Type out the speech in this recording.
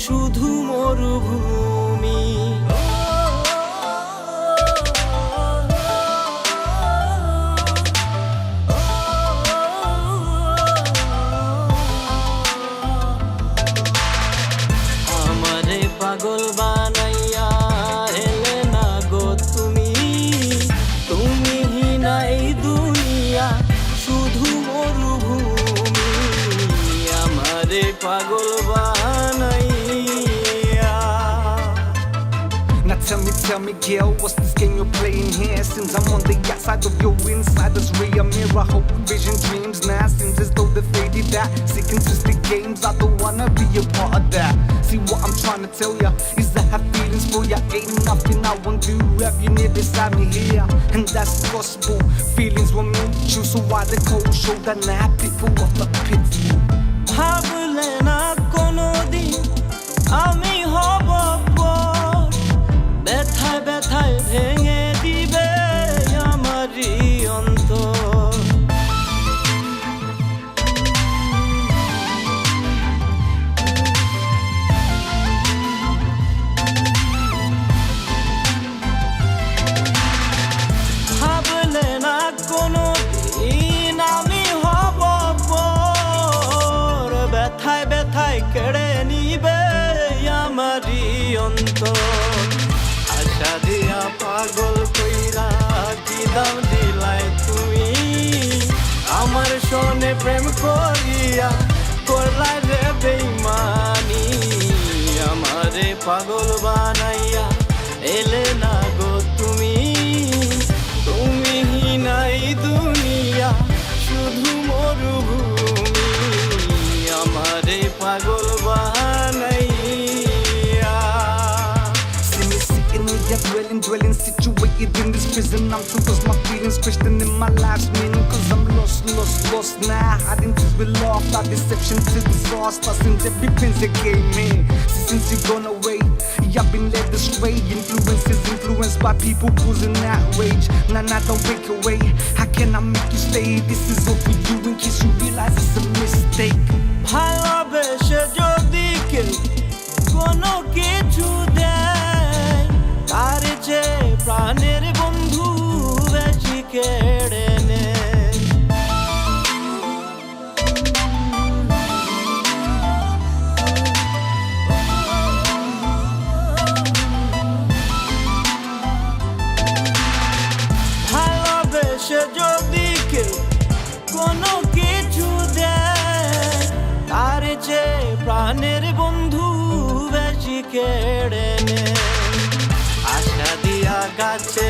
শুধু মরুভূমি। আমারে পাগল বানাইয়া এলে না গো তুমি, তুমি নাই দুনিয়া শুধু মরুভূমি। আমারে পাগল বানাইয়া। Now tell me, girl, what's this game you're playing here? Since I'm on the outside of your inside, this rear mirror. Hope vision dreams now seems as though they faded that. Seeking twisted games, I don't wanna be a part of that. See what I'm trying to tell ya is I have feelings for ya. Ain't nothing I won't do if you're near beside me here, and that's possible. Feelings were mutual, so why the cold shoulder now? People of the pity. ভাবলে না কোনোদিন আমি হব পর, ব্যথায় ব্যথায় ভেঙে দিবে আমারই অন্তর। ভাবলে না কোনোদিন আমি হব পর, ব্যথায় ব্যথায় কেড়ে নিবে আমারই অন্তর। আশা দিয়া পাগল কইরা কি দাম দিলাই তুমি, আমার সনে প্রেম করিয়া করলাই রে বেইমানি। আমারে পাগল বানাইয়া এলে না গো তুমি, তুমি নাই দুনিয়া শুধু মরুভূমি। আমারে পাগল বানাইয়া। See me sitting here dwelling, situated in this prison. I'm through 'cause my feelings questioning my life's meaning. 'Cause I'm lost now. Hiding things we lost, our deception to disaster. Since every pins they gave me, since you've gone away, I've been led astray. Influenced by people causing outrage. Nah, don't break away. How can I make you stay? This is all for you in case you realize it's a mistake. ভালোবেসে যদি কেউ কোনো কিছু দেয়, তার যে প্রাণের বন্ধু বেশি কেড়ে নেয়। ভালোবেসে যদি কেউ কোনো কিছু দেয়, তার যে প্রাণের বন্ধু বেশি কেড়ে নেয়। আশা দিয়া গাছে